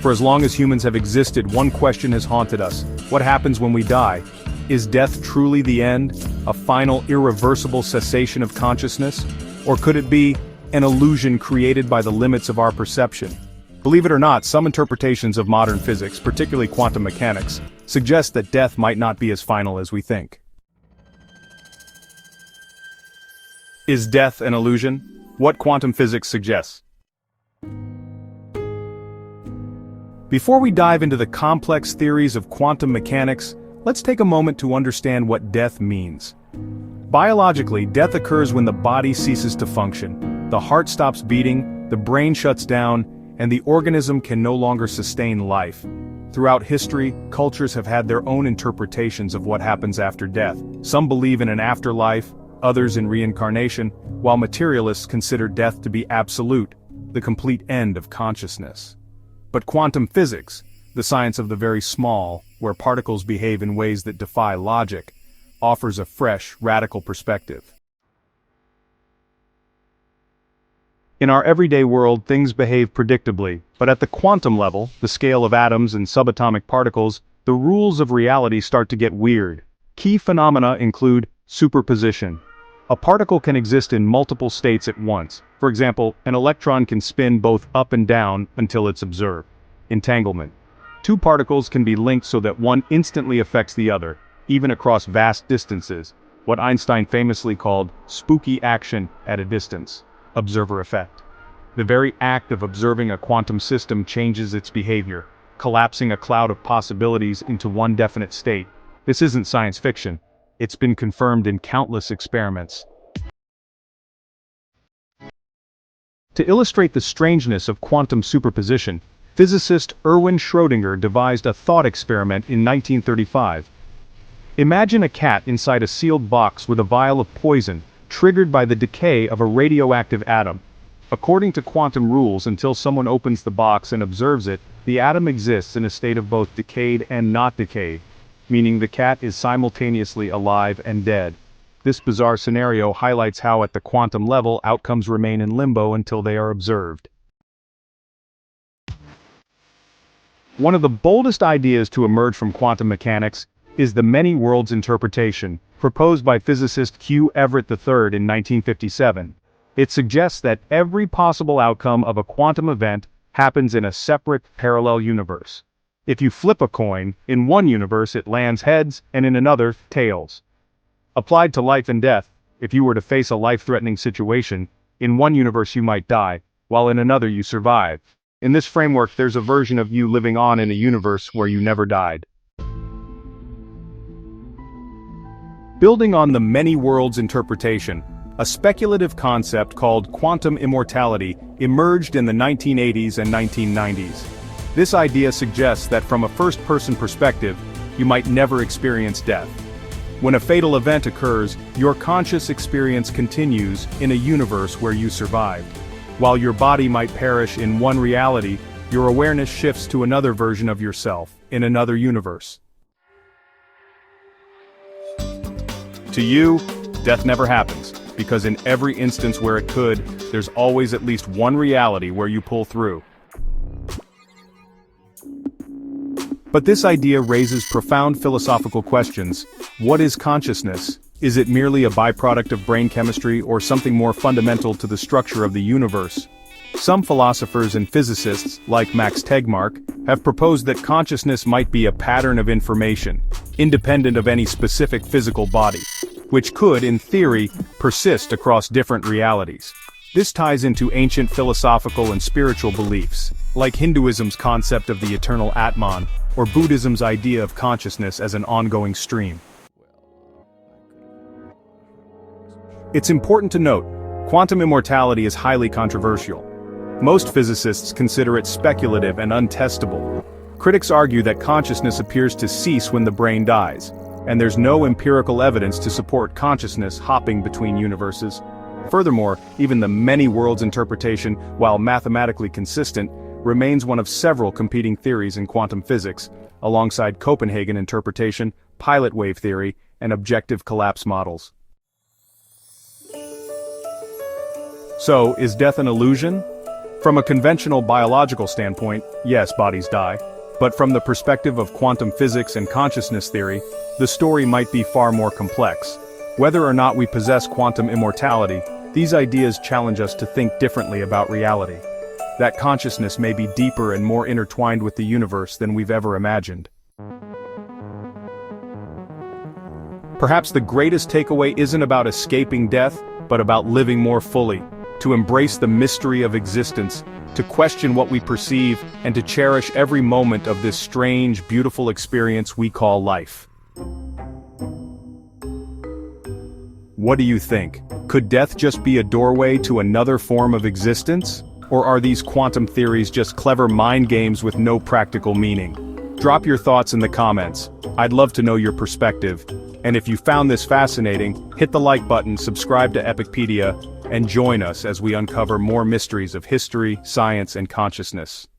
For as long as humans have existed, one question has haunted us. What happens when we die? Is death truly the end? A final, irreversible cessation of consciousness? Or could it be an illusion created by the limits of our perception? Believe it or not, some interpretations of modern physics, particularly quantum mechanics, suggest that death might not be as final as we think. Is death an illusion? What quantum physics suggests. Before we dive into the complex theories of quantum mechanics, let's take a moment to understand what death means. Biologically, death occurs when the body ceases to function. The heart stops beating, the brain shuts down, and the organism can no longer sustain life. Throughout history, cultures have had their own interpretations of what happens after death. Some believe in an afterlife, others in reincarnation, while materialists consider death to be absolute, the complete end of consciousness. But quantum physics, the science of the very small, where particles behave in ways that defy logic, offers a fresh, radical perspective. In our everyday world, things behave predictably, but at the quantum level, the scale of atoms and subatomic particles, the rules of reality start to get weird. Key phenomena include superposition. A particle can exist in multiple states at once. For example, an electron can spin both up and down until it's observed. Entanglement. Two particles can be linked so that one instantly affects the other, even across vast distances, what Einstein famously called spooky action at a distance. Observer effect. The very act of observing a quantum system changes its behavior, collapsing a cloud of possibilities into one definite state. This isn't science fiction. It's been confirmed in countless experiments. To illustrate the strangeness of quantum superposition, physicist Erwin Schrödinger devised a thought experiment in 1935. Imagine a cat inside a sealed box with a vial of poison, triggered by the decay of a radioactive atom. According to quantum rules, until someone opens the box and observes it, the atom exists in a state of both decayed and not decayed, meaning the cat is simultaneously alive and dead. This bizarre scenario highlights how at the quantum level outcomes remain in limbo until they are observed. One of the boldest ideas to emerge from quantum mechanics is the many worlds interpretation, proposed by physicist Q. Everett III in 1957. It suggests that every possible outcome of a quantum event happens in a separate, parallel universe. If you flip a coin, in one universe it lands heads, and in another, tails. Applied to life and death, if you were to face a life-threatening situation, in one universe you might die, while in another you survive. In this framework, there's a version of you living on in a universe where you never died. Building on the many worlds interpretation, a speculative concept called quantum immortality emerged in the 1980s and 1990s. This idea suggests that from a first-person perspective, you might never experience death. When a fatal event occurs, your conscious experience continues in a universe where you survived. While your body might perish in one reality, your awareness shifts to another version of yourself, in another universe. To you, death never happens, because in every instance where it could, there's always at least one reality where you pull through. But this idea raises profound philosophical questions. What is consciousness? Is it merely a byproduct of brain chemistry or something more fundamental to the structure of the universe? Some philosophers and physicists, like Max Tegmark, have proposed that consciousness might be a pattern of information, independent of any specific physical body, which could, in theory, persist across different realities. This ties into ancient philosophical and spiritual beliefs, like Hinduism's concept of the eternal Atman, or Buddhism's idea of consciousness as an ongoing stream. It's important to note, quantum immortality is highly controversial. Most physicists consider it speculative and untestable. Critics argue that consciousness appears to cease when the brain dies, and there's no empirical evidence to support consciousness hopping between universes. Furthermore, even the many worlds interpretation, while mathematically consistent, remains one of several competing theories in quantum physics, alongside Copenhagen interpretation, pilot wave theory, and objective collapse models. So, is death an illusion? From a conventional biological standpoint, yes, bodies die. But from the perspective of quantum physics and consciousness theory, the story might be far more complex. Whether or not we possess quantum immortality, these ideas challenge us to think differently about reality. That consciousness may be deeper and more intertwined with the universe than we've ever imagined. Perhaps the greatest takeaway isn't about escaping death, but about living more fully, to embrace the mystery of existence, to question what we perceive, and to cherish every moment of this strange, beautiful experience we call life. What do you think? Could death just be a doorway to another form of existence? Or are these quantum theories just clever mind games with no practical meaning? Drop your thoughts in the comments. I'd love to know your perspective. And if you found this fascinating, hit the like button, subscribe to EpochPedia, and join us as we uncover more mysteries of history, science, and consciousness.